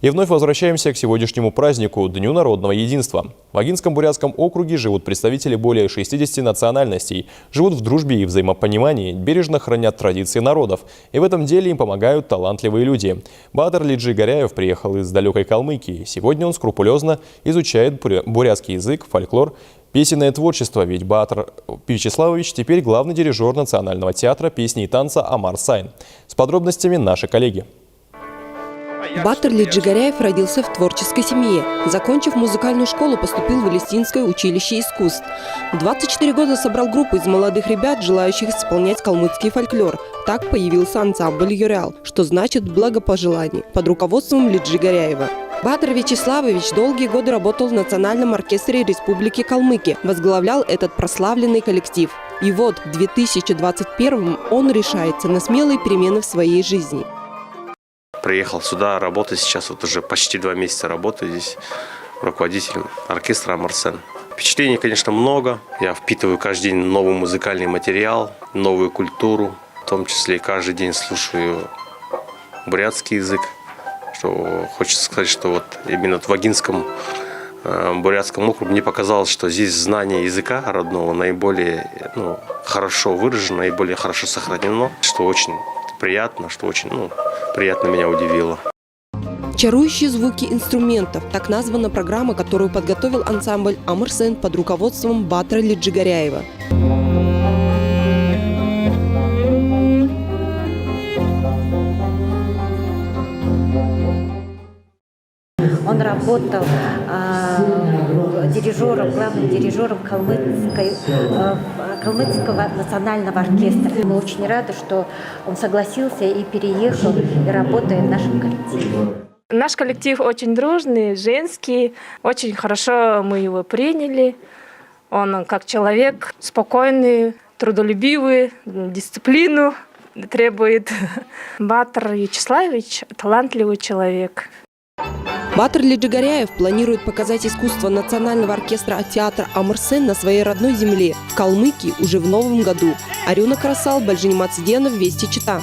И вновь возвращаемся к сегодняшнему празднику – Дню народного единства. В Агинском бурятском округе живут представители более 60 национальностей, живут в дружбе и взаимопонимании, бережно хранят традиции народов. И в этом деле им помогают талантливые люди. Баатыр Лиджигаряев приехал из далекой Калмыкии. Сегодня он скрупулезно изучает бурятский язык, фольклор, песенное творчество, ведь Баатыр Вячеславович теперь главный дирижер Национального театра песни и танца «Амар Сайн». С подробностями наши коллеги. Баатыр Лиджигаряев родился в творческой семье. Закончив музыкальную школу, поступил в Элистинское училище искусств. В 24 года собрал группу из молодых ребят, желающих исполнять калмыцкий фольклор. Так появился ансамбль «Юрял», что значит «благопожелание», под руководством Лиджигаряева. Баатыр Вячеславович долгие годы работал в Национальном оркестре Республики Калмыкия, возглавлял этот прославленный коллектив. И вот в 2021-м он решается на смелые перемены в своей жизни. Приехал сюда работать, сейчас вот уже почти 2 месяца работаю здесь руководителем оркестра «Амар Сайн». Впечатлений, конечно, много. Я впитываю каждый день новый музыкальный материал, новую культуру. В том числе каждый день слушаю бурятский язык. Что хочется сказать, что вот именно в Агинском бурятском округе мне показалось, что здесь знание языка родного наиболее хорошо выражено, наиболее хорошо сохранено, что очень приятно, что очень приятно меня удивило. «Чарующие звуки инструментов» – так названа программа, которую подготовил ансамбль «Амар Сайн» под руководством Баатыра Лиджигаряева. Он работал главным дирижером Калмыцкого национального оркестра. Мы очень рады, что он согласился и переехал, и работает в нашем коллективе. Наш коллектив очень дружный, женский. Очень хорошо мы его приняли. Он как человек спокойный, трудолюбивый, дисциплину требует. Баатыр Вячеславович – талантливый человек. Баатыр Лиджигаряев планирует показать искусство Национального оркестра театра «Амар Сайн» на своей родной земле, в Калмыкии, уже в новом году. Арюна Красал, Бальжинимациденов, Вести Чита.